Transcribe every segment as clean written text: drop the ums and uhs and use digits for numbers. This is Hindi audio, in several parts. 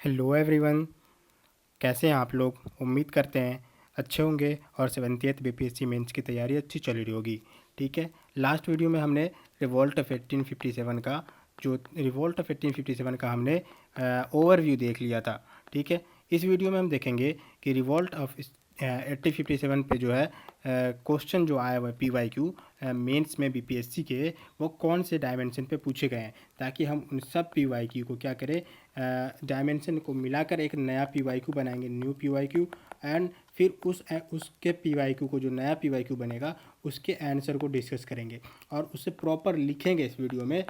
हेलो एवरीवन, कैसे हैं आप लोग। उम्मीद करते हैं अच्छे होंगे और 70th बीपीएससी मेंस की तैयारी अच्छी चल रही होगी। ठीक है, लास्ट वीडियो में हमने रिवॉल्ट ऑफ 1857 का हमने ओवरव्यू देख लिया था। ठीक है, इस वीडियो में हम देखेंगे कि रिवॉल्ट ऑफ 1857 पे जो है क्वेश्चन जो आया हुआ है PYQ मेंस में बीपीएससी के, वो कौन से डायमेंशन पे पूछे गए हैं, ताकि हम उन सब PYQ को क्या करें, डायमेंशन को मिलाकर एक नया PYQ बनाएंगे, न्यू PYQ। एंड फिर उसके PYQ को, जो नया PYQ बनेगा उसके आंसर को डिस्कस करेंगे और उसे प्रॉपर लिखेंगे। इस वीडियो में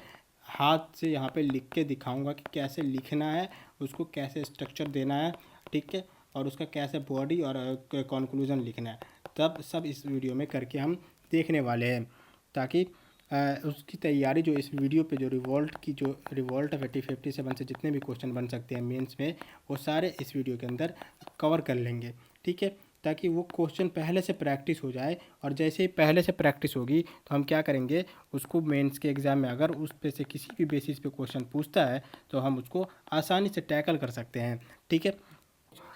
हाथ से यहाँ पे लिख के दिखाऊंगा कि कैसे लिखना है, उसको कैसे स्ट्रक्चर देना है। ठीक है, और उसका कैसे बॉडी और कंक्लूजन लिखना है, तब सब इस वीडियो में करके हम देखने वाले हैं, ताकि उसकी तैयारी जो इस वीडियो पे जो रिवॉल्ट ऑफ 1857 से जितने भी क्वेश्चन बन सकते हैं मेंस में, वो सारे इस वीडियो के अंदर कवर कर लेंगे। ठीक है, ताकि वो क्वेश्चन पहले से प्रैक्टिस हो जाए, और जैसे ही पहले से प्रैक्टिस होगी तो हम क्या करेंगे, उसको मेंस के एग्ज़ाम में अगर उस पे से किसी भी बेसिस पे क्वेश्चन पूछता है तो हम उसको आसानी से टैकल कर सकते हैं। ठीक है,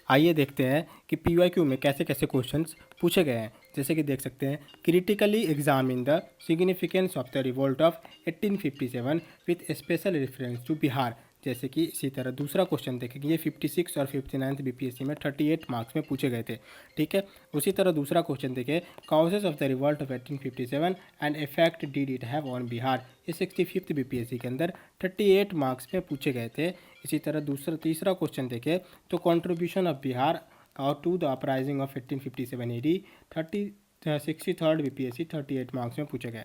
आइए देखते हैं कि PYQ में कैसे कैसे क्वेश्चंस पूछे गए हैं। जैसे कि देख सकते हैं, critically examine the significance of the revolt of 1857 with special reference to Bihar. जैसे कि इसी तरह दूसरा क्वेश्चन देखेंगे, ये 56 और 59 BPSC में 38 मार्क्स में पूछे गए थे। ठीक है, उसी तरह दूसरा क्वेश्चन देखें, causes of the revolt of 1857 and effect did it have on Bihar. ये 65th BPSC के अंदर 38 मार्क्स में पूछे गए थे। इसी तरह तीसरा क्वेश्चन देखें तो कंट्रीब्यूशन ऑफ बिहार और to the uprising of 1857 AD 63rd BPSC 38 marks में पूछे गए।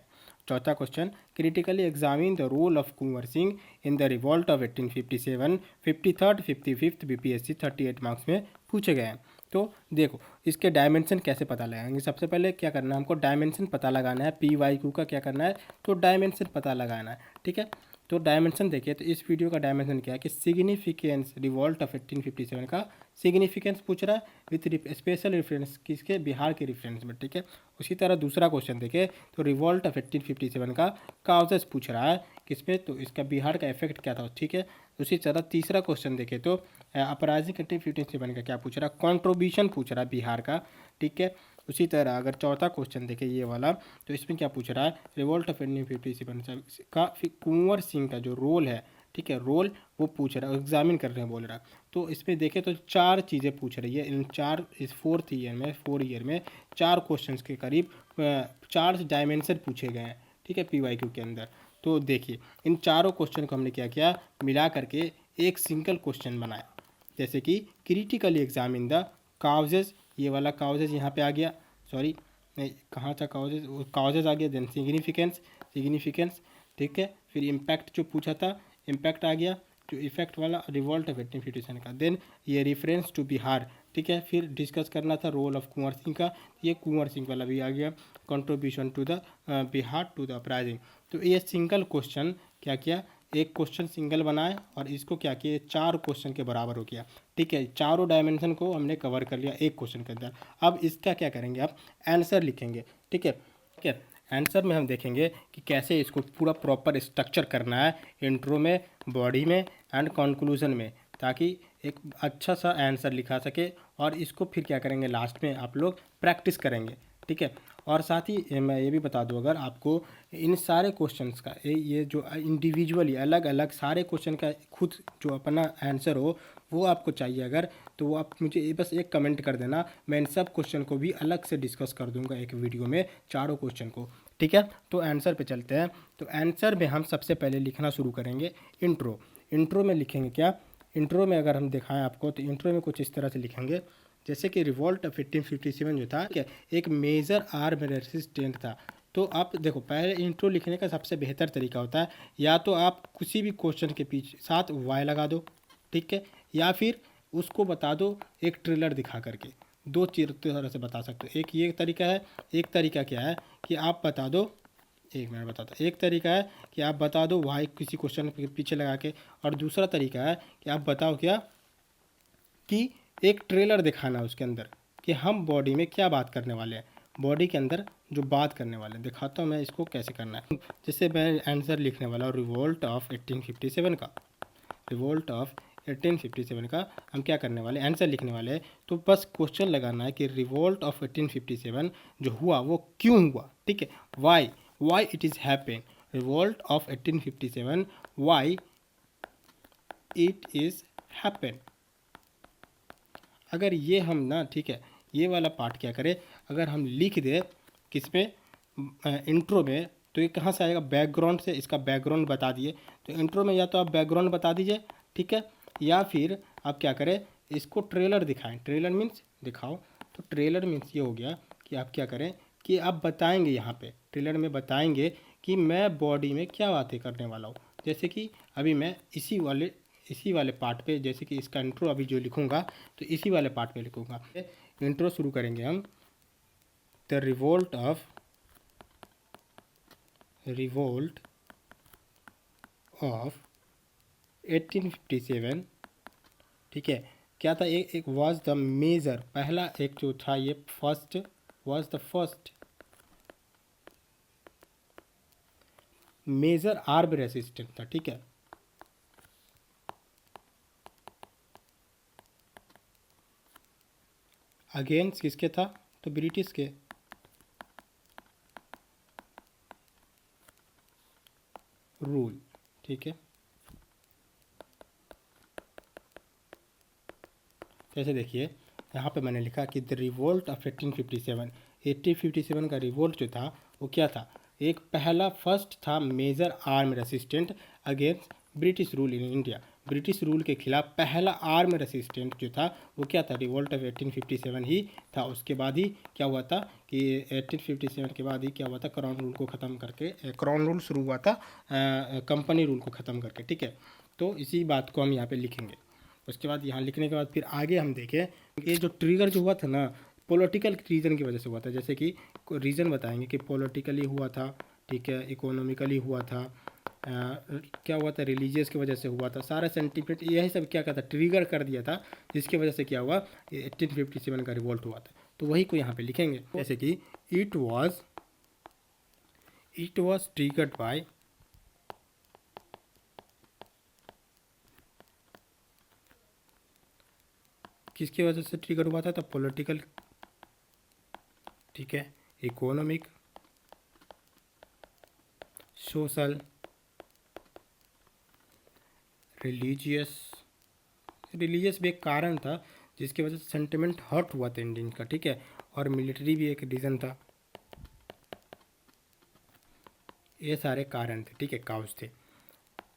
चौथा question, critically examine the role of Kunwar Singh in the revolt of 1857 53rd 55th BPSC 38 marks में पूछे गए हैं। तो देखो इसके डायमेंशन कैसे पता लगाएंगे। सबसे पहले क्या करना है, हमको डायमेंशन पता लगाना है। PYQ का क्या करना है, तो डायमेंशन पता लगाना है। ठीक है, तो डायमेंशन देखिए, तो इस वीडियो का डायमेंशन क्या है कि सिग्निफिकेंस, रिवॉल्ट ऑफ 1857 का सिग्निफिकेंस पूछ रहा है विथ स्पेशल रेफरेंस, किसके, बिहार के रेफरेंस में। ठीक है, उसी तरह दूसरा क्वेश्चन देखें तो रिवॉल्ट ऑफ 1857 का काउजेस पूछ रहा है, किसमें, तो इसका बिहार का इफेक्ट क्या था। ठीक है, उसी तरह तीसरा क्वेश्चन देखें तो अपराजिंग 1857 का क्या पूछ रहा है, कॉन्ट्रीब्यूशन पूछ रहा है बिहार का। ठीक है, उसी तरह अगर चौथा क्वेश्चन देखें ये वाला, तो इसमें क्या पूछ रहा है, रिवॉल्ट ऑफ 1857 का कुंवर सिंह का जो रोल है, ठीक है, रोल वो पूछ रहा है, एग्जामिन कर रहे हैं बोल रहा है। तो इसमें देखें तो चार चीज़ें पूछ रही है इन चार, इस 4 ईयर में 4 क्वेश्चंस के करीब 4 डायमेंशन पूछे गए हैं। ठीक है, PYQ के अंदर। तो देखिए इन चारों क्वेश्चन को हमने क्या किया, मिला करके एक सिंगल क्वेश्चन बनाया। जैसे कि क्रिटिकली एग्जामिन द काउजेज, ये वाला काउजेज यहाँ पे आ गया, सॉरी नहीं कहाँ था काउजेज, काउजेज आ गया। देन सिग्निफिकेंस, ठीक है, फिर इम्पैक्ट जो पूछा था, इम्पैक्ट आ गया, जो इफेक्ट वाला रिवॉल्ट ऑफ 1857 का। देन ये रेफरेंस टू बिहार, ठीक है, फिर डिस्कस करना था रोल ऑफ कुंवर सिंह का, ये कुंवर सिंह वाला भी आ गया, contribution to the Bihar to the uprising. तो ये सिंगल क्वेश्चन क्या किया, एक क्वेश्चन सिंगल बनाए और इसको क्या किया, 4 क्वेश्चन के बराबर हो गया। ठीक है, चारों डायमेंशन को हमने कवर कर लिया एक क्वेश्चन के अंदर। अब इसका क्या करेंगे, अब आंसर लिखेंगे। ठीक है, ठीक है, आंसर में हम देखेंगे कि कैसे इसको पूरा प्रॉपर स्ट्रक्चर करना है, इंट्रो में, बॉडी में एंड कंक्लूजन में, ताकि एक अच्छा सा आंसर लिखा सके। और इसको फिर क्या करेंगे, लास्ट में आप लोग प्रैक्टिस करेंगे। ठीक है, और साथ ही मैं ये भी बता दूं, अगर आपको इन सारे क्वेश्चंस का ये जो इंडिविजुअली अलग अलग सारे क्वेश्चन का खुद जो अपना आंसर हो वो आपको चाहिए अगर, तो वो आप मुझे बस एक कमेंट कर देना, मैं इन सब क्वेश्चन को भी अलग से डिस्कस कर दूंगा एक वीडियो में, चारों क्वेश्चन को। ठीक है, तो आंसर पे चलते हैं। तो आंसर में हम सबसे पहले लिखना शुरू करेंगे इंट्रो। इंट्रो में लिखेंगे क्या, इंट्रो में अगर हम दिखाएं आपको, तो इंट्रो में कुछ इस तरह से लिखेंगे, जैसे कि रिवॉल्ट ऑफ 1857 जो था, ठीक है, एक मेजर आर्म रेसिस्टेंट था। तो आप देखो, पहले इंट्रो लिखने का सबसे बेहतर तरीका होता है, या तो आप किसी भी क्वेश्चन के पीछे साथ वाई लगा दो, ठीक है, या फिर उसको बता दो एक ट्रेलर दिखा करके। दो तरह से बता सकते हो, एक ये तरीका है, एक तरीका क्या है कि आप बता दो, एक मिनट बताता, एक तरीका है कि आप बता दो वाई किसी क्वेश्चन के पीछे लगा के, और दूसरा तरीका है कि आप बताओ क्या, कि एक ट्रेलर दिखाना उसके अंदर कि हम बॉडी में क्या बात करने वाले हैं, बॉडी के अंदर जो बात करने वाले हैं। दिखाता हूँ मैं इसको कैसे करना है। जैसे मैं आंसर लिखने वाला हूँ रिवोल्ट ऑफ 1857 का, रिवोल्ट ऑफ 1857 का हम क्या करने वाले, आंसर लिखने वाले हैं। तो बस क्वेश्चन लगाना है कि रिवोल्ट ऑफ 1857 जो हुआ वो क्यों हुआ, ठीक है, why it is happen, revolt of 1857 why it is happen. अगर ये हम ना, ठीक है, ये वाला पार्ट क्या करें, अगर हम लिख दे किस में, इंट्रो में, तो ये कहाँ से आएगा, बैकग्राउंड से। इसका बैकग्राउंड बता दिए, तो इंट्रो में या तो आप बैकग्राउंड बता दीजिए, ठीक है, या फिर आप क्या करें, इसको ट्रेलर दिखाएं। ट्रेलर मीन्स दिखाओ, तो ट्रेलर मीन्स ये हो गया कि आप क्या करें कि आप बताएंगे, यहाँ पे ट्रेलर में बताएंगे कि मैं बॉडी में क्या बातें करने वाला हूँ। जैसे कि अभी मैं इसी वाले पार्ट पे, जैसे कि इसका इंट्रो अभी जो लिखूंगा तो इसी वाले पार्ट पे लिखूंगा। इंट्रो शुरू करेंगे हम, द रिवोल्ट ऑफ 1857, ठीक है, क्या था, एक वाज द मेजर, पहला एक जो था ये first, was the first major arm resistant था, ठीक है, अगेंस्ट किसके था, तो ब्रिटिश के, रूल, ठीक है। जैसे देखिए यहाँ पे मैंने लिखा कि द रिवोल्ट ऑफ 1857 का रिवोल्ट जो था वो क्या था, एक पहला फर्स्ट था major arm resistant against British rule in India. British rule के खिलाफ पहला आर्म रेसिस्टेंट जो था वो क्या था, रिवोल्ट ऑफ 1857 ही था। उसके बाद ही क्या हुआ था कि 1857 के बाद ही क्या हुआ था, क्राउन रूल को ख़त्म करके, क्राउन रूल शुरू हुआ था कंपनी रूल को ख़त्म करके, ठीक है। तो इसी बात को हम यहाँ पे लिखेंगे। उसके बाद यहाँ लिखने के बाद फिर आगे हम देखें, ये जो ट्रिगर जो हुआ था ना, पॉलिटिकल रीज़न की वजह से हुआ था। जैसे कि रीज़न बताएंगे कि पॉलिटिकली हुआ था, ठीक है, इकोनॉमिकली हुआ था, क्या हुआ था, रिलीजियस की वजह से हुआ था, सारा सेंटिमेंट यही सब क्या कहता ट्रिगर कर दिया था, जिसकी वजह से क्या हुआ, 1857 का रिवोल्ट हुआ था। तो वही को यहाँ पे लिखेंगे, जैसे कि इट वॉज ट्रिगर्ड बाय, किसकी वजह से ट्रिगर हुआ था, तो पॉलिटिकल, ठीक है, इकोनॉमिक, सोशल, रिलीजियस भी एक कारण था जिसकी वजह से सेंटिमेंट हर्ट हुआ था इंडियन का, ठीक है, और मिलिट्री भी एक रीज़न था। ये सारे कारण थे, ठीक है, काउज थे।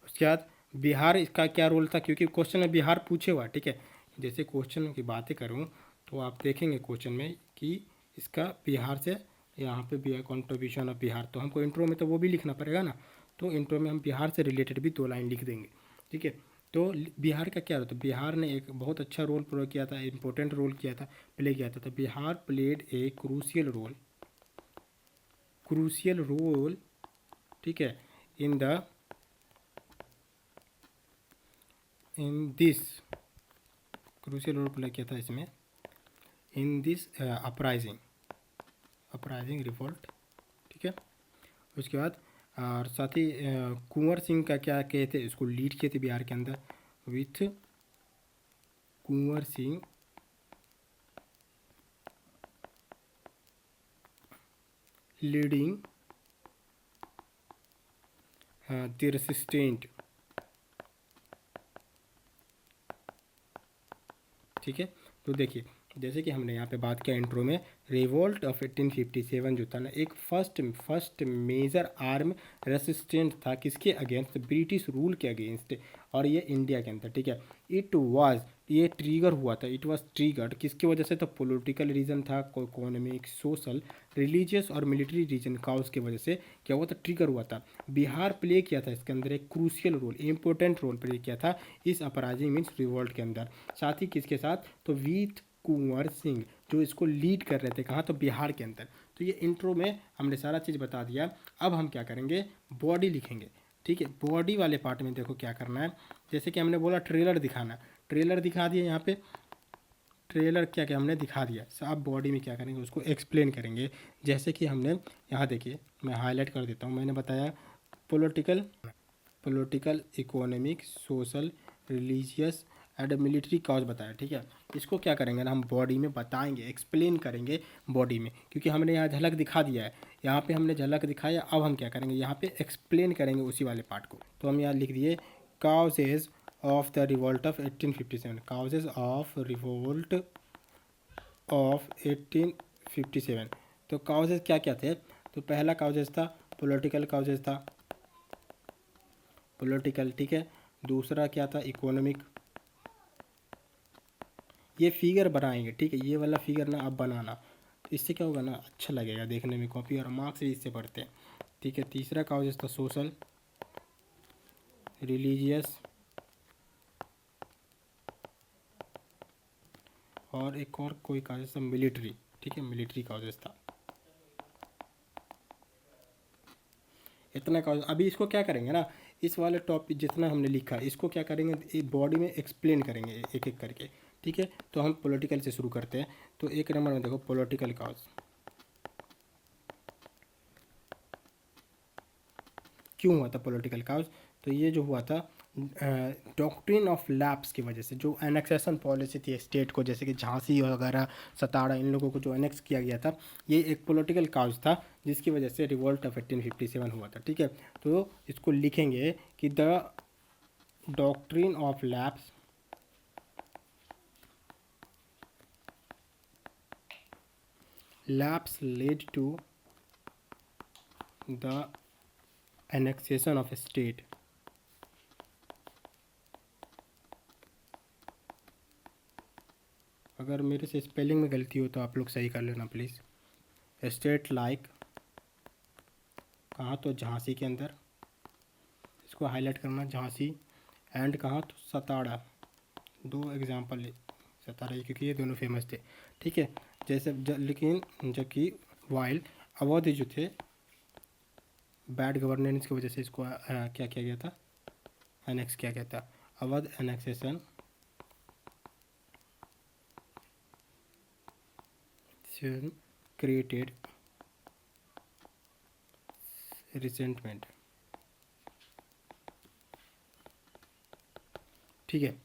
उसके बाद बिहार, इसका क्या रोल था, क्योंकि क्वेश्चन में बिहार पूछे हुआ, ठीक है। जैसे क्वेश्चन की बातें करूँ तो आप देखेंगे क्वेश्चन में कि इसका बिहार से, यहाँ पे भी है कॉन्ट्रीब्यूशन ऑफ बिहार, तो हमको इंट्रो में तो वो भी लिखना पड़ेगा ना। तो इंट्रो में हम बिहार से रिलेटेड भी 2 लाइन लिख देंगे, ठीक है। तो बिहार का क्या होता है, बिहार ने एक बहुत अच्छा रोल प्ले किया था, इम्पोर्टेंट रोल प्ले किया था। तो Bihar played a crucial role, ठीक है, in this crucial role play किया था इसमें, इन दिस अपराइजिंग रिवोल्ट, ठीक है। उसके बाद और साथ ही कुंवर सिंह का क्या कहते हैं, इसको लीड किए थे बिहार के अंदर, with Kunwar Singh leading the resistant, ठीक है। तो देखिए जैसे कि हमने यहाँ पे बात किया इंट्रो में, रिवोल्ट ऑफ 1857 जो था ना, एक फर्स्ट मेजर आर्म रेसिस्टेंट था, किसके अगेंस्ट, ब्रिटिश रूल के अगेंस्ट, और ये इंडिया के अंदर, ठीक है। ये ट्रिगर हुआ था, इट वाज ट्रिगर्ड किसकी वजह से, तो पॉलिटिकल रीज़न था, इकोनॉमिक, सोशल, रिलीजियस और मिलिट्री रीजन का, उसकी वजह से क्या हुआ था, ट्रिगर हुआ था। बिहार प्ले किया था इसके अंदर एक crucial role, important role play किया था इस अपराजिंग मीन्स रिवोल्ट के अंदर। साथ ही किसके साथ, तो वीत कुंवर सिंह जो इसको लीड कर रहे थे, कहाँ, तो बिहार के अंदर। तो ये इंट्रो में हमने सारा चीज़ बता दिया। अब हम क्या करेंगे, बॉडी लिखेंगे, ठीक है। बॉडी वाले पार्ट में देखो क्या करना है, जैसे कि हमने बोला ट्रेलर दिखाना, ट्रेलर दिखा दिया यहाँ पे, ट्रेलर क्या क्या हमने दिखा दिया। अब बॉडी में क्या करेंगे, उसको एक्सप्लेन करेंगे। जैसे कि हमने यहाँ देखिए, मैं हाईलाइट कर देता हूँ, मैंने बताया political, economic, social, religious and military cause बताया, ठीक है। इसको क्या करेंगे ना, हम बॉडी में बताएंगे, एक्सप्लेन करेंगे बॉडी में, क्योंकि हमने यहाँ झलक दिखा दिया है, यहाँ पे हमने झलक दिखाया, अब हम क्या करेंगे यहाँ पे एक्सप्लेन करेंगे उसी वाले पार्ट को। तो हम यहाँ लिख दिए causes of the revolt of 1857, causes of revolt of 1857। तो काउजेज क्या क्या थे, तो पहला काउजेज था पॉलिटिकल काउजेज था, पॉलिटिकल, ठीक है। दूसरा क्या था, इकोनॉमिक। ये फिगर बनाएंगे, ठीक है, ये वाला फिगर ना आप बनाना, तो इससे क्या होगा ना, अच्छा लगेगा देखने में कॉपी, और मार्क्स भी इससे पढ़ते हैं, ठीक है। तीसरा काउजेस था सोशल, रिलीजियस, और एक और कोई काउजेस था मिलिट्री, ठीक है, मिलिट्री काउजेस था। इतना काउज, अभी इसको क्या करेंगे ना, इस वाले टॉपिक जितना हमने लिखा इसको क्या करेंगे, बॉडी में एक्सप्लेन करेंगे एक एक करके, ठीक है। तो हम पॉलिटिकल से शुरू करते हैं। तो एक नंबर में देखो पॉलिटिकल काउज, क्यों हुआ था पॉलिटिकल काउज, तो ये जो हुआ था डॉक्ट्रिन ऑफ लैप्स की वजह से, जो एनेक्सेशन पॉलिसी थी स्टेट को, जैसे कि झांसी वगैरह, सताड़ा, इन लोगों को जो एनेक्स किया गया था, ये एक पॉलिटिकल काउज था जिसकी वजह से रिवोल्ट ऑफ 1857 हुआ था, ठीक है। तो इसको लिखेंगे कि the doctrine of lapse led to the annexation of a state। अगर मेरे से स्पेलिंग में गलती हो तो आप लोग सही कर लेना प्लीज़। स्टेट लाइक, कहाँ तो झांसी के अंदर, इसको हाईलाइट करना झांसी, एंड कहाँ तो सताड़ा, दो एग्जांपल सताड़ा क्योंकि ये दोनों फेमस थे, ठीक है। जैसे लेकिन जबकि वाइल अवध जो थे, बैड गवर्नेंस की वजह से इसको क्या किया गया था, एनेक्स किया गया था। अवध एनेक्सेशन क्रिएटेड रिसेंटमेंट, ठीक है।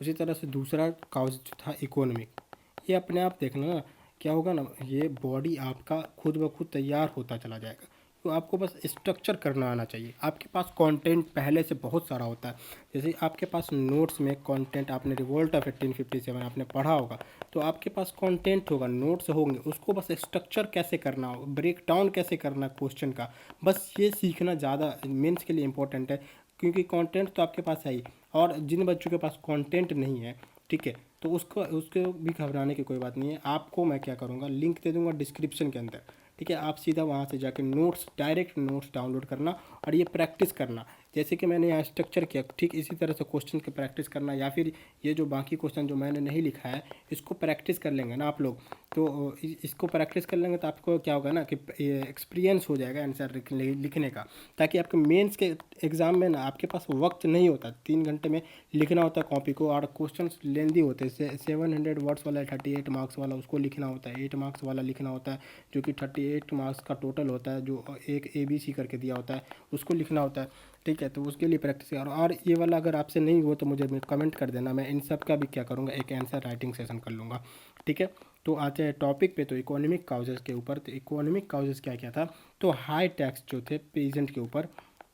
उसी तरह से दूसरा काउज जो था इकोनॉमिक, ये अपने आप देखना ना क्या होगा ना, ये बॉडी आपका खुद ब खुद तैयार होता चला जाएगा। तो आपको बस स्ट्रक्चर करना आना चाहिए। आपके पास कंटेंट पहले से बहुत सारा होता है, जैसे आपके पास नोट्स में कंटेंट, आपने रिवोल्ट ऑफ 1857 आपने पढ़ा होगा, तो आपके पास कंटेंट होगा, नोट्स होंगे, उसको बस स्ट्रक्चर कैसे करना हो, ब्रेक डाउन कैसे करना क्वेश्चन का, बस ये सीखना ज़्यादा मेंस के लिए इंपॉर्टेंट है, क्योंकि कंटेंट तो आपके पास है ही। और जिन बच्चों के पास कंटेंट नहीं है, ठीक है, तो उसको भी घबराने की कोई बात नहीं है। आपको मैं क्या करूँगा, लिंक दे दूँगा डिस्क्रिप्शन के अंदर, ठीक है। आप सीधा वहाँ से जाके नोट्स, डायरेक्ट नोट्स डाउनलोड करना और ये प्रैक्टिस करना, जैसे कि मैंने यहाँ स्ट्रक्चर किया, ठीक इसी तरह से क्वेश्चन की प्रैक्टिस करना, या फिर ये जो बाकी क्वेश्चन जो मैंने नहीं लिखा है इसको प्रैक्टिस कर लेंगे ना आप लोग, तो इसको प्रैक्टिस कर लेंगे तो आपको क्या होगा ना कि एक्सपीरियंस हो जाएगा आंसर लिखने का, ताकि आपके मेंस के एग्ज़ाम में ना आपके पास वक्त नहीं होता, 3 घंटे में लिखना होता है कॉपी को, और क्वेश्चन लेंदी होते हैं, 700 वर्ड्स वाला 38 मार्क्स वाला उसको लिखना होता है, 8 मार्क्स वाला लिखना होता है जो कि 38 मार्क्स का टोटल होता है, जो एक ABC करके दिया होता है उसको लिखना होता है, ठीक है। तो उसके लिए प्रैक्टिस करो, और ये वाला अगर आपसे नहीं हो तो मुझे कमेंट कर देना, मैं इन सब का भी क्या करूँगा, एक आंसर राइटिंग सेशन कर लूँगा, ठीक है। तो आते हैं टॉपिक पे, तो इकोनॉमिक काउजेस के ऊपर। तो इकोनॉमिक काउजेस क्या क्या था, तो हाई टैक्स जो थे पेजेंट के ऊपर,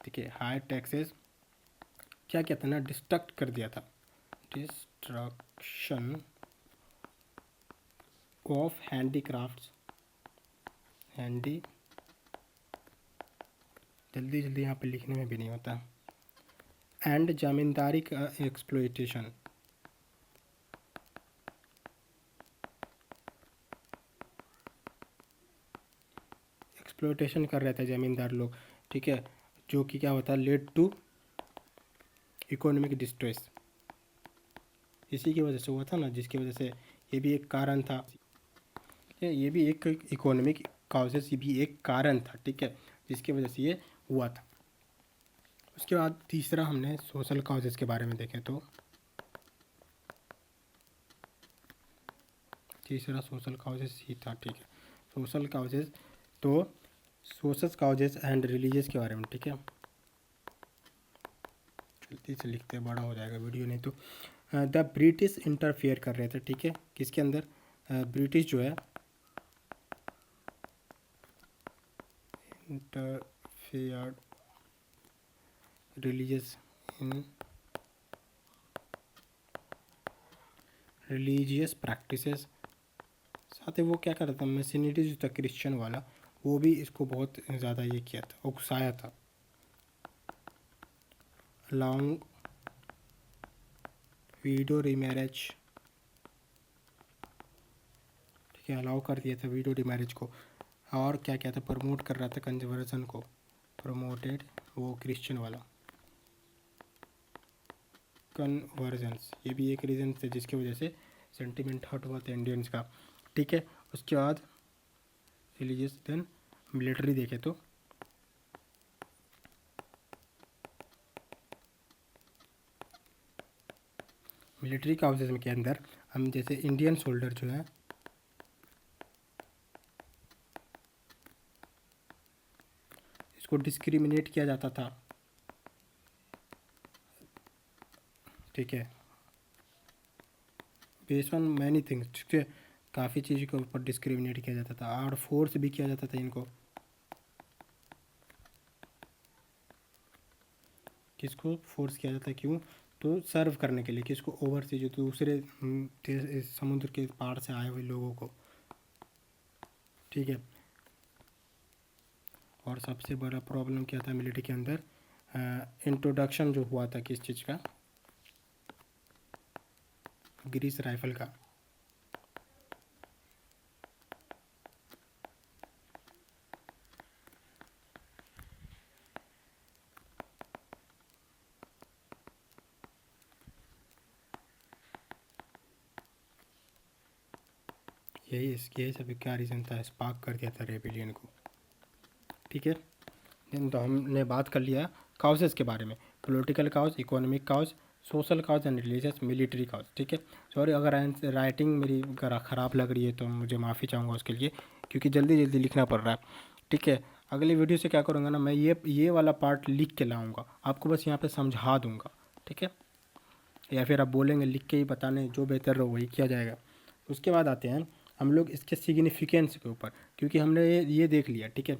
ठीक है, हाई टैक्सेस क्या क्या था ना, डिस्ट्रक्ट कर दिया था, डिस्ट्रक्शन ऑफ हैंडीक्राफ्ट्स, हैंडी, जल्दी जल्दी यहाँ पे लिखने में भी नहीं होता, एंड जमींदारी का एक्सप्लॉयटेशन, एक्सप्लॉयटेशन कर रहे थे ज़मींदार लोग, ठीक है, जो कि क्या होता है, लेड टू इकोनॉमिक डिस्ट्रेस, इसी की वजह से हुआ था ना, जिसकी वजह से ये भी एक कारण था, ये भी एक इकोनॉमिक काउजेस, ये भी एक कारण था, ठीक है, जिसकी वजह से ये हुआ था। उसके बाद तीसरा हमने सोशल काउजेस के बारे में देखें, तो तीसरा सोशल काउजेस ही था, ठीक है, सोशल काउजेस, तो सोशल काउजेस एंड रिलीजियस के बारे में, ठीक है, जल्दी से लिखते हैं, बड़ा हो जाएगा वीडियो नहीं तो। द ब्रिटिश इंटरफेयर कर रहे थे, ठीक है, किसके अंदर, ब्रिटिश जो है इंटरफेयर रिलीजियस इन रिलीजियस प्रैक्टिसेस, साथ ही वो क्या कर रहा था, मैसोनेरी जो था क्रिश्चियन वाला, वो भी इसको बहुत ज़्यादा ये किया था, उकसाया था। लॉन्ग वीडो रीमैरिज, ठीक है, अलाउ कर दिया था वीडो रीमैरिज को। और क्या क्या था, प्रमोट कर रहा था कन्वर्जन को, प्रमोटेड वो क्रिश्चियन वाला कन्वर्जन्स, ये भी एक रीज़न थे जिसकी वजह से सेंटिमेंट हर्ट हुआ था इंडियंस का, ठीक है। उसके बाद रिलीजियस, देन मिलिट्री देखे तो मिलिट्री काउंसिल के अंदर हम जैसे इंडियन सोल्डर जो है इसको डिस्क्रिमिनेट किया जाता था, ठीक है, बेस्ड ऑन मैनी थिंग्स, ठीक है, काफ़ी चीज़ों के ऊपर डिस्क्रिमिनेट किया जाता था और फोर्स भी किया जाता था इनको, किसको फोर्स किया जाता है, क्यों, तो सर्व करने के लिए, किसको, ओवर से जो दूसरे समुद्र के पार से आए हुए लोगों को, ठीक है। और सबसे बड़ा प्रॉब्लम क्या था मिलिट्री के अंदर, इंट्रोडक्शन जो हुआ था किस चीज़ का, ग्रीस राइफल का, यही सब क्या रीज़न था, स्पार्क कर दिया था रेबिलियन को, ठीक है। देन तो हमने बात कर लिया काउजेज़ के बारे में, political cause, economic cause, social cause and religious, military cause, ठीक है। सॉरी अगर राइटिंग मेरी ख़राब लग रही है तो मुझे माफ़ी चाहूँगा उसके लिए, क्योंकि जल्दी जल्दी लिखना पड़ रहा है, ठीक है। अगली वीडियो से क्या करूँगा ना, मैं ये वाला पार्ट लिख के लाऊँगा, आपको बस यहाँ पे समझा दूँगा, ठीक है, या फिर आप बोलेंगे लिख के ही बताने, जो बेहतर रहो वही किया जाएगा। उसके बाद आते हैं हम लोग इसके सिग्निफिकेंस के ऊपर, क्योंकि हमने ये देख लिया, ठीक है,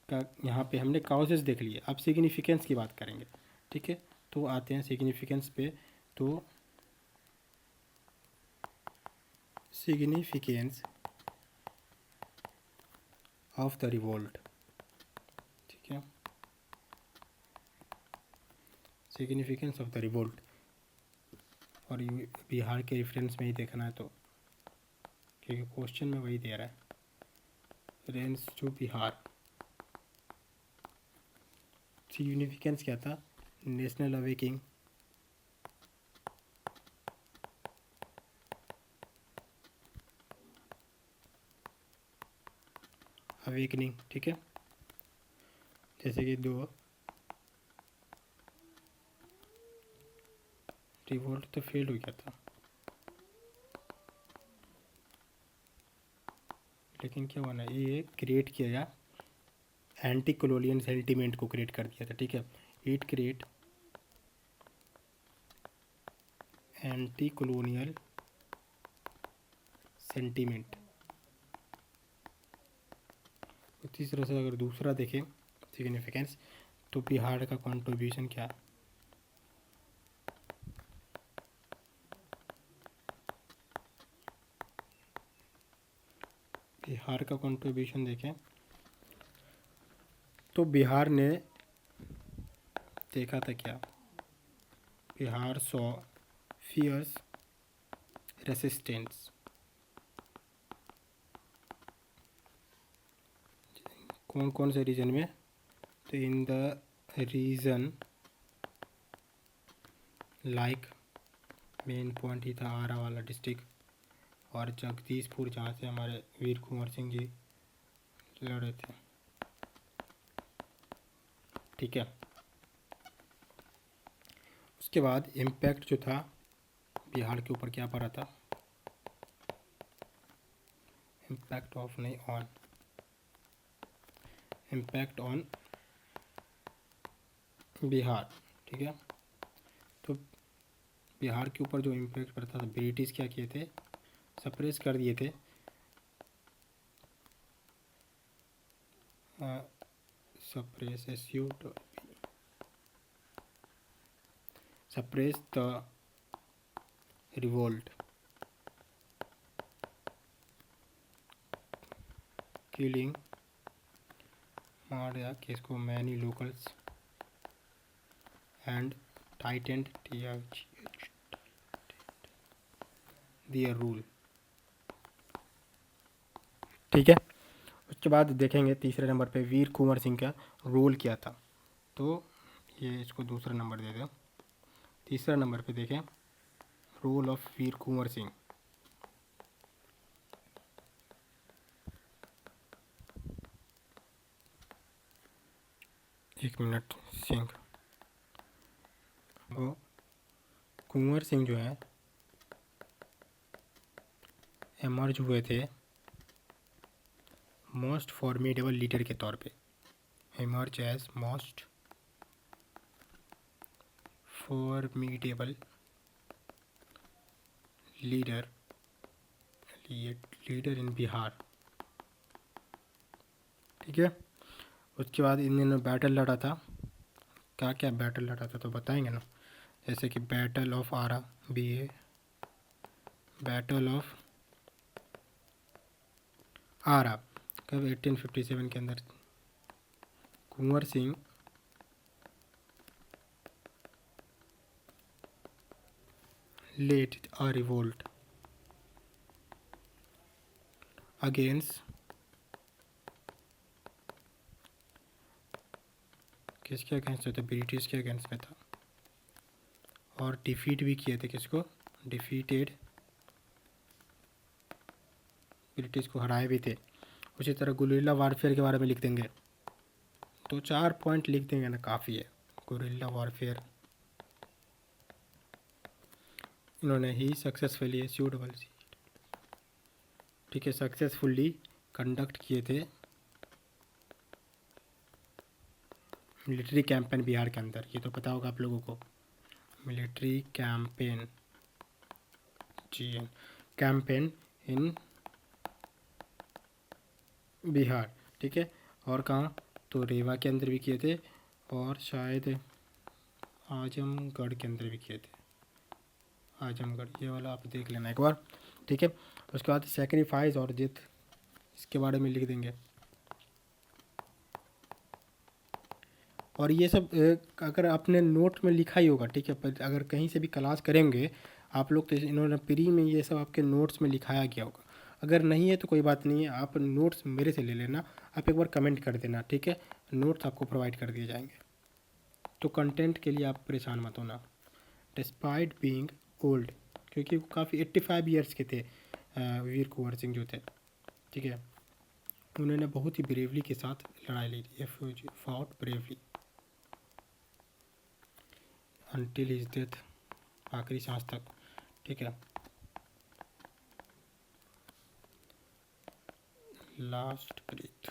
का यहाँ पे हमने काउजेस देख लिए, अब सिग्निफिकेंस की बात करेंगे, ठीक है। तो आते हैं सिग्निफिकेंस पे, तो सिग्निफिकेंस ऑफ द रिवोल्ट, ठीक है, सिग्निफिकेंस ऑफ द रिवोल्ट, और ये बिहार के रेफरेंस में ही देखना है, तो क्योंकि क्वेश्चन में वही दे रहा है, रेंज टू बिहार, सिग्निफिकेंस क्या था, नेशनल अवेकिंग, अवेकनिंग, ठीक है, जैसे कि दो रिवोल्ट तो फेल हो गया था, लेकिन क्या हुआ ना, ये क्रिएट किया गया, एंटी कॉलोनियल सेंटीमेंट को क्रिएट कर दिया था, ठीक है, it create anti colonial sentiment. इस तरह से अगर दूसरा देखें सिग्निफिकेंस, तो बिहार का कंट्रीब्यूशन क्या है, बिहार का कंट्रीब्यूशन देखें तो बिहार ने देखा था क्या, बिहार सॉ फियर्स रेसिस्टेंस, कौन कौन से रीजन में, तो in the region like, main point ही था आरा वाला डिस्ट्रिक्ट, और जगदीशपुर जहाँ से हमारे वीर कुंवर सिंह जी लड़े थे, ठीक है। उसके बाद इम्पैक्ट जो था बिहार के ऊपर क्या पड़ा था, इम्पैक्ट ऑफ नहीं ऑन, इम्पैक्ट ऑन बिहार, ठीक है। तो बिहार के ऊपर जो इम्पैक्ट पड़ता था, ब्रिटिश क्या किए थे, सप्रेस कर दिए थे, सप्रेस द रिवोल्ट, किलिंग मार दिया किसको, many locals and tightened their rule. ठीक है, उसके बाद देखेंगे तीसरे नंबर पे वीर कुंवर सिंह का रोल क्या था। तो ये इसको दूसरा नंबर दे दें। तीसरा नंबर पे देखें रोल ऑफ वीर कुंवर सिंह। एक मिनट, सिंह, वो कुंवर सिंह जो है एमर्ज हुए थे मोस्ट फॉर्मिडेबल लीडर के तौर पे, emerge as most formidable leader in Bihar. ठीक है, उसके बाद इन्होंने बैटल लड़ा था, क्या क्या बैटल लड़ा था तो बताएंगे ना, जैसे कि battle of Arrah BA, battle of Arrah कब 1857 के अंदर Kunwar Singh led a revolt against, किसके अगेंस्ट होता, ब्रिटिश के अगेंस्ट में था, और डिफीट भी किए थे, किसको, डिफीटेड, ब्रिटिश को हराए भी थे। उसी तरह गुरिल्ला वारफेयर के बारे में लिख देंगे, 2-4 पॉइंट लिख देंगे ना, काफ़ी है। गुरिल्ला वारफेयर इन्होंने ही सक्सेसफुली सूटेबल, ठीक है, सक्सेसफुली कंडक्ट किए थे मिलिट्री कैंपेन बिहार के अंदर, ये तो पता होगा आप लोगों को, मिलिट्री कैंपेन, जी कैंपेन इन बिहार। ठीक है, और कहाँ, तो रेवा के अंदर भी किए थे, और शायद आजमगढ़ के अंदर भी किए थे, आजमगढ़, ये वाला आप देख लेना एक बार। ठीक है, उसके बाद सेक्रीफाइस और जित, इसके बारे में लिख देंगे। और ये सब अगर आपने नोट में लिखा ही होगा, ठीक है, पर अगर कहीं से भी क्लास करेंगे आप लोग तो इन्होंने प्री में ये सब आपके नोट्स में लिखाया गया होगा। अगर नहीं है तो कोई बात नहीं है, आप नोट्स मेरे से ले लेना, आप एक बार कमेंट कर देना, ठीक है, नोट्स आपको प्रोवाइड कर दिए जाएंगे। तो कंटेंट के लिए आप परेशान मत होना। डिस्पाइट बीइंग ओल्ड, क्योंकि वो काफ़ी 85 ईयर्स के थे वीर कुंवर सिंह जो थे, ठीक है, उन्होंने बहुत ही ब्रेवली के साथ लड़ाई लड़ी, fought bravely until his death, आखिरी सांस तक। ठीक है, लास्ट ब्रीथ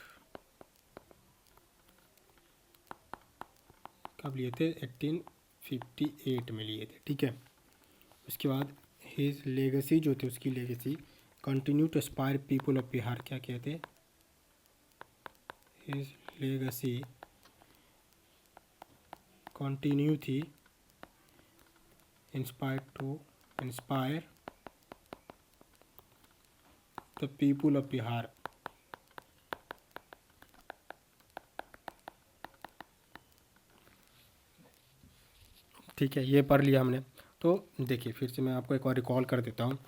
कब लिए थे, 1858 में लिए थे। ठीक है, उसके बाद हिज लेगेसी जो थे, उसकी legacy continue to inspire people of Bihar, क्या कहते, हिज लेगेसी कंटिन्यू थी inspire the people of Bihar. ठीक है, ये पढ़ लिया हमने। तो देखिए फिर से मैं आपको एक और रिकॉल कर देता हूँ,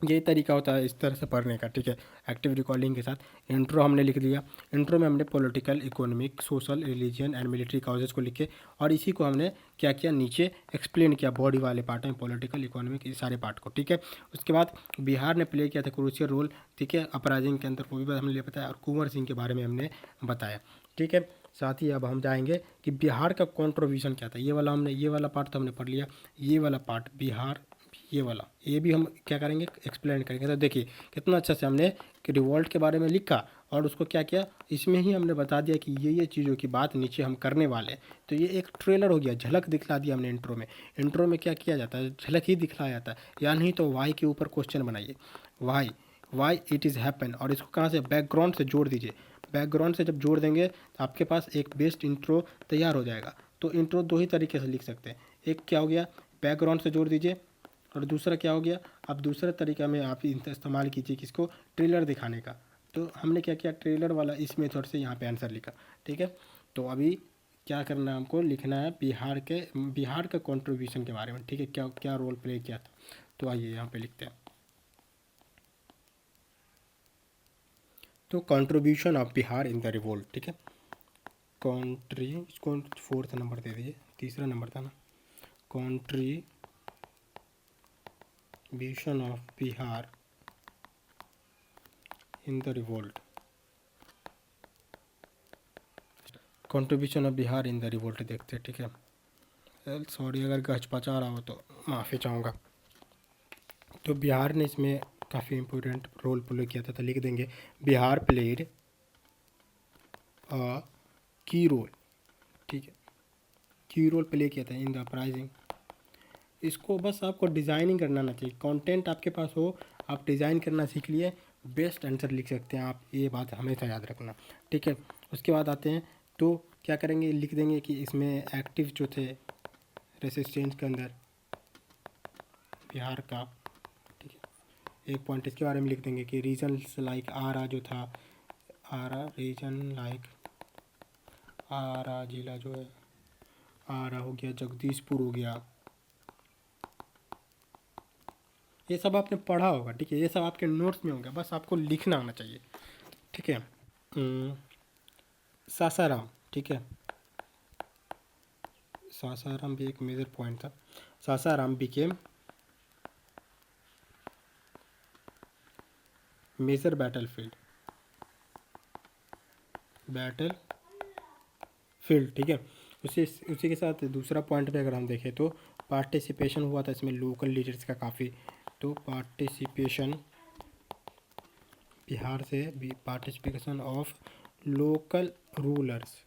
ये तरीका होता है इस तरह से पढ़ने का। ठीक है, एक्टिव रिकॉलिंग के साथ इंट्रो हमने लिख दिया, इंट्रो में हमने political, economic, social, religion and military causes को लिखे, और इसी को हमने क्या किया, नीचे एक्सप्लेन किया बॉडी वाले पार्ट में, पॉलिटिकल, इकोनॉमिक, इस सारे पार्ट को। ठीक है, उसके बाद बिहार ने प्ले किया था क्रूशियल रोल, ठीक है, अपराइजिंग के अंदर, वो भी हमने बताया, और कुंवर सिंह के बारे में हमने बताया। ठीक है, साथ ही अब हम जाएंगे कि बिहार का कॉन्ट्रीब्यूशन क्या था, ये वाला पार्ट तो हमने पढ़ लिया, ये वाला पार्ट बिहार ये वाला, ये भी हम क्या करेंगे, एक्सप्लेन करेंगे। तो देखिए कितना अच्छा से हमने कि रिवॉल्ट के बारे में लिखा और उसको क्या किया, इसमें ही हमने बता दिया कि ये चीज़ों की बात नीचे हम करने वाले हैं। तो ये एक ट्रेलर हो गया, झलक दिखला दिया हमने इंट्रो में। इंट्रो में क्या किया जाता है, झलक ही दिखलाया जाता है। या नहीं तो वाई के ऊपर क्वेश्चन बनाइए, वाई इट इज़ हैपन, और इसको कहाँ से, बैकग्राउंड से जोड़ दीजिए। बैकग्राउंड से जब जोड़ देंगे तो आपके पास एक बेस्ट इंट्रो तैयार हो जाएगा। तो इंट्रो दो ही तरीके से लिख सकते हैं, एक क्या हो गया, बैकग्राउंड से जोड़ दीजिए, और दूसरा क्या हो गया, अब दूसरा तरीका में आप इस्तेमाल कीजिए किसको, ट्रेलर दिखाने का। तो हमने क्या किया, ट्रेलर वाला इस मेथड से यहाँ पे आंसर लिखा। ठीक है, तो अभी क्या करना है, हमको लिखना है बिहार का कंट्रीब्यूशन के बारे में। ठीक है, क्या क्या रोल प्ले किया था। तो आइए यहाँ पे लिखते हैं, तो contribution of Bihar in the revolt. ठीक है, कंट्री, इसको 4th नंबर दे दीजिए, तीसरा नंबर था ना, contribution of Bihar in the revolt, contribution of Bihar in the revolt देखते हैं। ठीक है, सॉरी अगर गचपचा रहा हो तो माफ़ी चाहूँगा। तो बिहार ने इसमें काफ़ी इम्पोर्टेंट रोल प्ले किया था, तो लिख देंगे बिहार प्लेड अ की रोल। ठीक है, की रोल प्ले किया था इन द अपराइजिंग। इसको बस आपको डिज़ाइनिंग करना आना चाहिए, कंटेंट आपके पास हो, आप डिज़ाइन करना सीख लिए, बेस्ट आंसर लिख सकते हैं आप, ये बात हमेशा याद रखना। ठीक है, उसके बाद आते हैं, तो क्या करेंगे, लिख देंगे कि इसमें एक्टिव जो थे रेसिस्टेंस के अंदर बिहार का। ठीक है, एक पॉइंट इसके बारे में लिख देंगे कि रीजन्स लाइक आरा जो था, आरा रीजन लाइक आरा जिला जो है, आरा हो गया, जगदीशपुर हो गया, ये सब आपने पढ़ा होगा। ठीक है, ये सब आपके नोट्स में होगा, बस आपको लिखना आना चाहिए। ठीक है, सासाराम। ठीक है, सासाराम भी एक मेजर पॉइंट था। Sasaram became major battle field. ठीक है, उसी के साथ दूसरा पॉइंट पे अगर हम देखें तो पार्टिसिपेशन हुआ था इसमें लोकल लीडर्स का काफ़ी। तो पार्टिसिपेशन बिहार से भी, participation of local rulers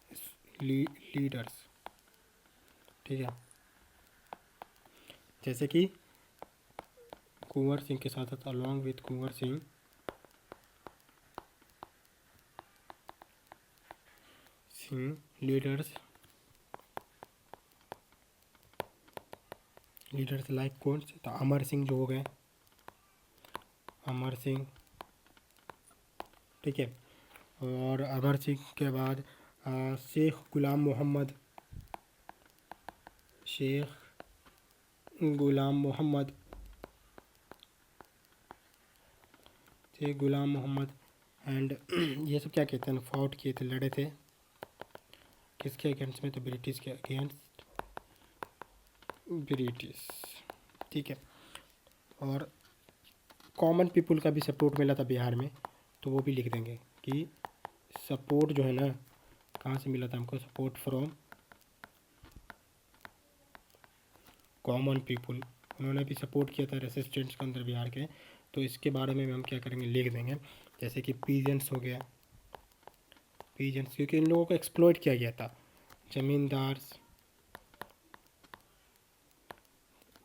leaders. ठीक है, जैसे कि कुंवर सिंह के साथ साथ along with Kunwar Singh leaders like कौन से, तो अमर सिंह जो हो गए, अमर सिंह। ठीक है, और अमर सिंह के बाद शेख गुलाम मोहम्मद, एंड ये सब क्या कहते हैं, फाउट किए थे, लड़े थे किसके अगेंस्ट में, तो ब्रिटिश के अगेंस्ट, ब्रिटिश। ठीक है, और कॉमन पीपल का भी सपोर्ट मिला था बिहार में, तो वो भी लिख देंगे कि सपोर्ट जो है ना, कहाँ से मिला था हमको, सपोर्ट फ्रॉम कॉमन पीपल, उन्होंने भी सपोर्ट किया था रेसिस्टेंस के अंदर बिहार के। तो इसके बारे में भी हम क्या करेंगे, लिख देंगे। जैसे कि पीजेंट्स हो गया, पीजेंट्स क्योंकि इन लोगों को एक्सप्लॉइट किया गया था, जमींदार।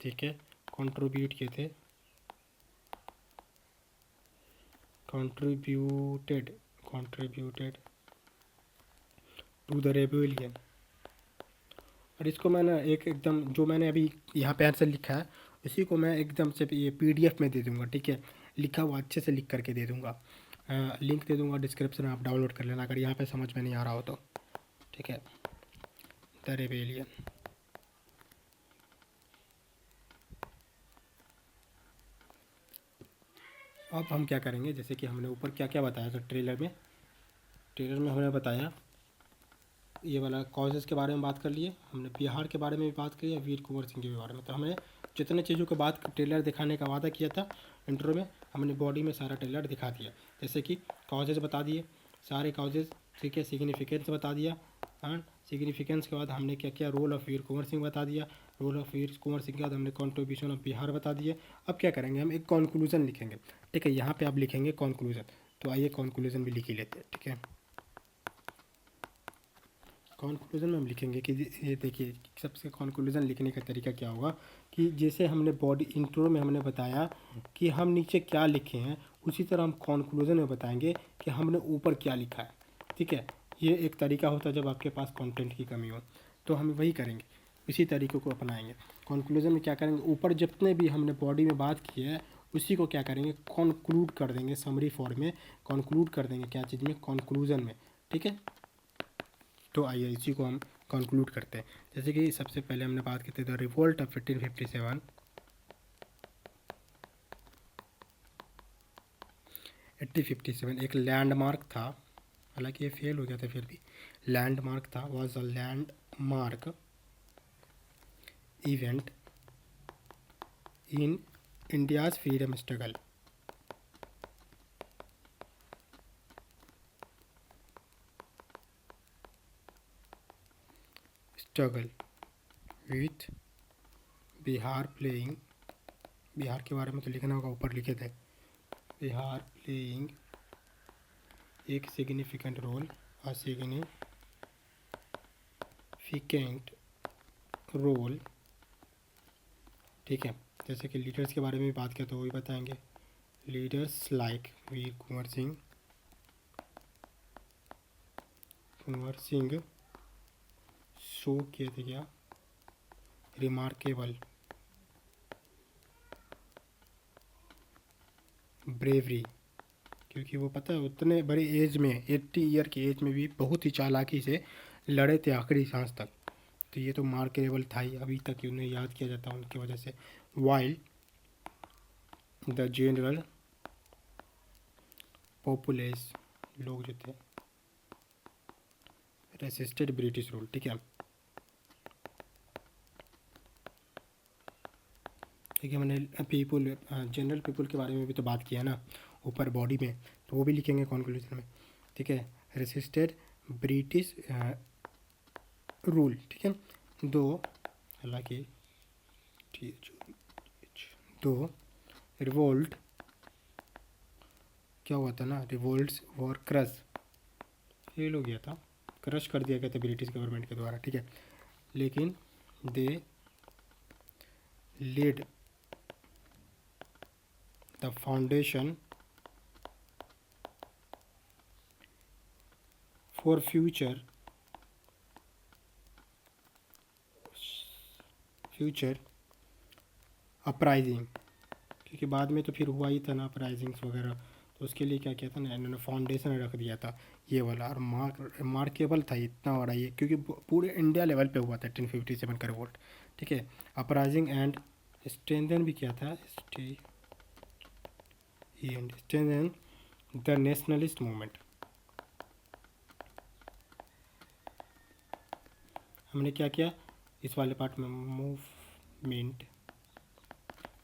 ठीक है, कंट्रीब्यूट किए थे, कंट्रीब्यूटेड टू द रेबेलियन। और इसको मैंने एकदम जो मैंने अभी यहाँ पे आंसर लिखा है, इसी को मैं एकदम से ये पीडीएफ में दे दूँगा। ठीक है, लिखा हुआ अच्छे से लिख करके दे दूँगा, लिंक दे दूँगा डिस्क्रिप्शन में, आप डाउनलोड कर लेना अगर यहाँ पे समझ में नहीं आ रहा हो तो। ठीक है, द रेबेलियन। अब हम क्या करेंगे, जैसे कि हमने ऊपर क्या क्या बताया था ट्रेलर में हमने बताया, ये वाला कॉजेज़ के बारे में बात कर लिए हमने, बिहार के बारे में भी बात करी है, वीर कुंवर सिंह के भी बारे में। तो हमने जितने चीज़ों के बाद ट्रेलर दिखाने का वादा किया था इंट्रो में, हमने बॉडी में सारा ट्रेलर दिखा दिया। जैसे कि कॉजेज़ बता दिए, सारे कॉजेज़। ठीक है, सिग्निफिकेंस बता दिया, एंड सिग्निफिकेंस के बाद हमने क्या किया, रोल ऑफ वीर कुंवर सिंह बता दिया, रोल ऑफ वीर कुंवर सिंह के बाद हमने कॉन्ट्रीब्यूशन ऑफ बिहार बता दिए। अब क्या करेंगे, हम एक कॉन्क्लूजन लिखेंगे। ठीक है, यहाँ पे आप लिखेंगे कॉन्क्लूजन, तो आइए कॉन्क्लूजन भी लिख ही लेते हैं। ठीक है, कॉन्क्लूजन में हम लिखेंगे कि ये देखिए, सबसे कॉन्क्लूजन लिखने का तरीका क्या होगा कि जैसे हमने बॉडी इंट्रो में हमने बताया कि हम नीचे क्या लिखे हैं, उसी तरह हम कॉन्क्लूजन में बताएंगे कि हमने ऊपर क्या लिखा है। ठीक है, ये एक तरीका होता है जब आपके पास कंटेंट की कमी हो, तो हम वही करेंगे, इसी तरीके को अपनाएंगे। कॉन्क्लूजन में क्या करेंगे, ऊपर जितने भी हमने बॉडी में बात की है उसी को क्या करेंगे, कॉन्क्लूड कर देंगे, समरी फॉर्म में कॉन्क्लूड कर देंगे, क्या चीज़ में, कॉन्क्लूजन में। ठीक है, तो आइए इसी को हम कंक्लूड करते हैं। जैसे कि सबसे पहले हमने बात की थी द रिवोल्ट ऑफ 1557, 1857 एक लैंडमार्क था, हालांकि ये फेल हो गया था, फिर भी लैंडमार्क था, was a landmark event in India's freedom struggle. Struggle with Bihar playing, Bihar के बारे में तो लिखना होगा, ऊपर लिखे थे, बिहार प्लेइंग एक significant role, a significant role. ठीक है, जैसे कि लीडर्स के बारे में भी बात किया तो वही बताएंगे, लीडर्स लाइक वीर कुंवर सिंह शो किए थे क्या, रिमार्केबल ब्रेवरी, क्योंकि वो पता है उतने बड़े एज में, 80 ईयर की एज में भी बहुत ही चालाकी से लड़े थे आखिरी सांस तक, तो ये तो मार्केबल था ही, अभी तक उन्हें याद किया जाता है उनकी वजह से। वाइल द जनरल पॉपुलेस, लोग जो थे, रेसिस्टेड ब्रिटिश रूल। ठीक है, ठीक है, मैंने पीपुल, जनरल पीपुल के बारे में भी तो बात किया ना ऊपर बॉडी में, तो वो भी लिखेंगे कंक्लूजन में। ठीक है, रेसिस्टेड ब्रिटिश रूल। ठीक है, दो, हालांकि दो रिवोल्ट, क्या हुआ था ना, रिवोल्ट्स और क्रश, फेल हो गया था, क्रश कर दिया गया था ब्रिटिश गवर्नमेंट के द्वारा। ठीक है, लेकिन they led the foundation for future uprising, क्योंकि बाद में तो फिर हुआ ही था ना अपराइजिंग्स वगैरह, तो उसके लिए क्या किया था ना, इन्होंने फाउंडेशन रख दिया था ये वाला, और मार्केबल था इतना बड़ा ये, क्योंकि पूरे इंडिया लेवल पे हुआ था 1857 का रिवोल्ट। ठीक है, अपराइजिंग एंड स्ट्रेंथन भी किया था, स्ट्रेंथन द नेशनलिस्ट मूवमेंट। हमने क्या किया इस वाले पार्ट में, मूवमेंट।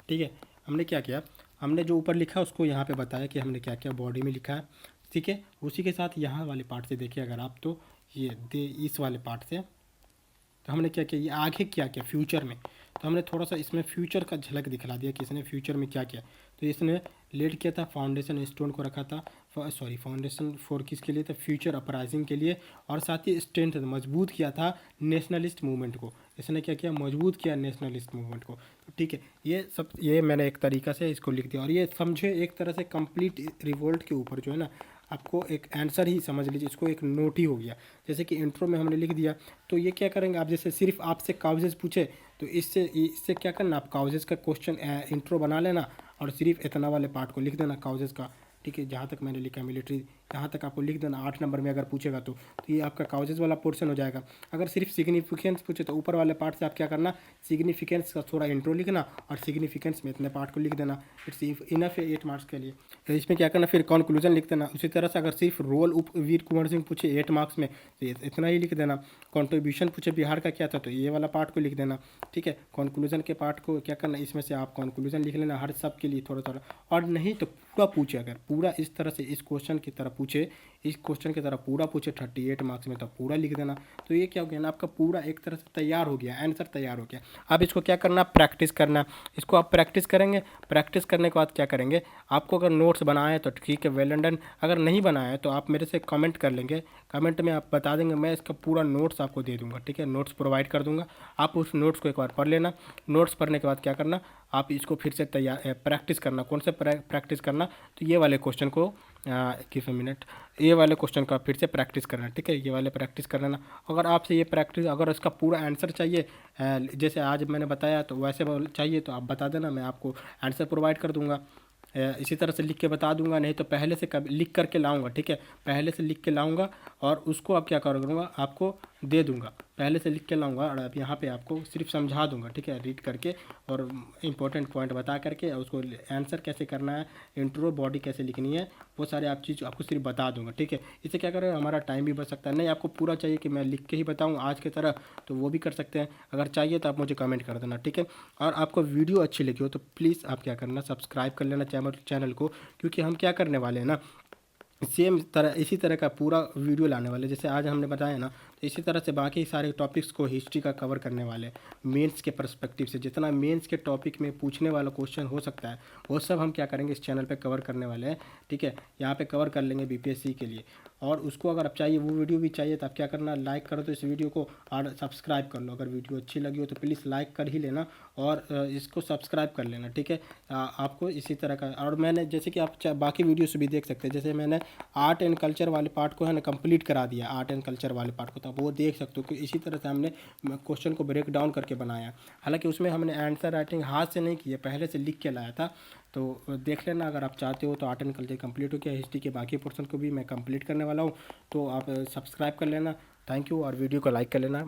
ठीक है, हमने क्या किया, हमने जो ऊपर लिखा उसको यहाँ पे बताया कि हमने क्या किया, बॉडी में लिखा है। ठीक है, उसी के साथ यहाँ वाले पार्ट से देखिए अगर आप, तो ये इस वाले पार्ट से, तो हमने क्या किया, ये आगे क्या किया फ्यूचर में, तो हमने थोड़ा सा इसमें फ्यूचर का झलक दिखला दिया कि इसने फ्यूचर में क्या किया। तो इसने लेड किया था, फाउंडेशन स्टोन को रखा था, सॉरी फाउंडेशन फॉर किसके लिए था, फ्यूचर अपराइजिंग के लिए, और साथ ही स्ट्रेंथ मजबूत किया था नेशनलिस्ट मूवमेंट को, इसने क्या किया, मजबूत किया नेशनलिस्ट मूवमेंट को। तो ठीक है, ये सब ये मैंने एक तरीका से इसको लिख दिया, और ये समझे एक तरह से कंप्लीट रिवोल्ट के ऊपर जो है ना, आपको एक आंसर ही समझ लीजिए, इसको एक नोट ही हो गया। जैसे कि इंट्रो में हमने लिख दिया, तो ये क्या करेंगे आप, जैसे सिर्फ आपसे काउजेज पूछे तो इससे क्या करना, आप काउजेज का क्वेश्चन इंट्रो बना लेना और सिर्फ इतना वाले पार्ट को लिख देना काउजेज का। ठीक है, जहाँ तक मैंने लिखा मिलिट्री, यहाँ तक आपको लिख देना, 8 नंबर में अगर पूछेगा तो ये आपका काउजेज वाला पोर्शन हो जाएगा। अगर सिर्फ सिग्निफिकेंस पूछे तो ऊपर वाले पार्ट से आप क्या करना, सिग्निफिकेंस का थोड़ा इंट्रो लिखना और सिग्निफिकेंस में इतने पार्ट को लिख देना, इट्स इनफ है 8 मार्क्स के लिए। तो इसमें क्या करना, फिर कंक्लूजन लिख देना। उसी तरह से अगर सिर्फ रोल वीर कुंवर सिंह पूछे 8 मार्क्स में तो इतना ही लिख देना। कंट्रीब्यूशन पूछे बिहार का क्या था तो ये वाला पार्ट को लिख देना। ठीक है, कंक्लूजन के पार्ट को क्या करना, इसमें से आप कंक्लूजन लिख लेना हर सब के लिए थोड़ा थोड़ा, और नहीं तो पूरा पूछे, अगर पूरा इस तरह से इस क्वेश्चन की तरह पूछे, इस क्वेश्चन की तरह पूरा पूछे 38 मार्क्स में, तो पूरा लिख देना। तो ये क्या हो गया ना, आपका पूरा एक तरह से तैयार हो गया, आंसर तैयार हो गया। अब इसको क्या करना, प्रैक्टिस करना। इसको आप प्रैक्टिस करेंगे, प्रैक्टिस करने के बाद क्या करेंगे, आपको अगर नोट्स बनाए तो ठीक है, वेल एंड डन। अगर नहीं बनाया तो आप मेरे से कमेंट कर लेंगे, कमेंट में आप बता देंगे, मैं इसका पूरा नोट्स आपको दे दूंगा, ठीक है, नोट्स प्रोवाइड कर दूंगा। आप उस नोट्स को एक बार पढ़ लेना। नोट्स पढ़ने के बाद क्या करना, आप इसको फिर से तैयार प्रैक्टिस करना। कौन से प्रैक्टिस करना, तो ये वाले क्वेश्चन को किस मिनट, ये वाले क्वेश्चन का फिर से प्रैक्टिस करना, ठीक है, ये वाले प्रैक्टिस कर लेना। अगर आपसे ये प्रैक्टिस, अगर इसका पूरा आंसर चाहिए जैसे आज मैंने बताया तो वैसे चाहिए तो आप बता देना, मैं आपको आंसर प्रोवाइड कर दूंगा। इसी तरह से लिख के बता दूंगा, नहीं तो पहले से लिख करके लाऊंगा, ठीक है, पहले से लिख के लाऊंगा और उसको आप क्या करूँगा, आपको दे दूंगा। पहले से लिख के लाऊंगा और अब यहाँ पे आपको सिर्फ समझा दूंगा, ठीक है, रीड करके और इंपॉर्टेंट पॉइंट बता करके, और उसको आंसर कैसे करना है, इंट्रो बॉडी कैसे लिखनी है, वो सारे आप चीज़ आपको सिर्फ बता दूंगा, ठीक है। इससे क्या करें, हमारा टाइम भी बच सकता है। नहीं आपको पूरा चाहिए कि मैं लिख के ही बताऊँ आज की तरह, तो वो भी कर सकते हैं। अगर चाहिए तो आप मुझे कमेंट कर देना, ठीक है। और आपको वीडियो अच्छी लगी हो तो प्लीज़ आप क्या करना, सब्सक्राइब कर लेना चैनल को, क्योंकि हम क्या करने वाले हैं ना, सेम तरह इसी तरह का पूरा वीडियो लाने वाले, जैसे आज हमने बताया ना, तो इसी तरह से बाकी सारे टॉपिक्स को हिस्ट्री का कवर करने वाले हैं। मेंस के पर्सपेक्टिव से जितना मेंस के टॉपिक में पूछने वाला क्वेश्चन हो सकता है, वो सब हम क्या करेंगे, इस चैनल पे कवर करने वाले हैं, ठीक है। यहाँ पे कवर कर लेंगे बीपीएससी के लिए। और उसको अगर आप चाहिए, वो वीडियो भी चाहिए, तो आप क्या करना, लाइक करो तो इस वीडियो को, और सब्सक्राइब कर लो। अगर वीडियो अच्छी लगी हो तो प्लीज़ लाइक कर ही लेना और इसको सब्सक्राइब कर लेना, ठीक है। आपको इसी तरह का, और मैंने जैसे कि आप बाकी वीडियोस भी देख सकते हैं, जैसे मैंने आर्ट एंड कल्चर वाले पार्ट को है ना कंप्लीट करा दिया, आर्ट एंड कल्चर वाले पार्ट को, तो आप वो देख सकते हो कि इसी तरह से हमने क्वेश्चन को ब्रेक डाउन करके बनाया। हालांकि उसमें हमने आंसर राइटिंग हाथ से नहीं किया, पहले से लिख के लाया था, तो देख लेना अगर आप चाहते हो तो। आर्ट एंड कल्चर कंप्लीट हो गया, हिस्ट्री के बाकी पोर्शन को भी मैं कंप्लीट करने वाला हूँ, तो आप सब्सक्राइब कर लेना। थैंक यू, और वीडियो को लाइक कर लेना।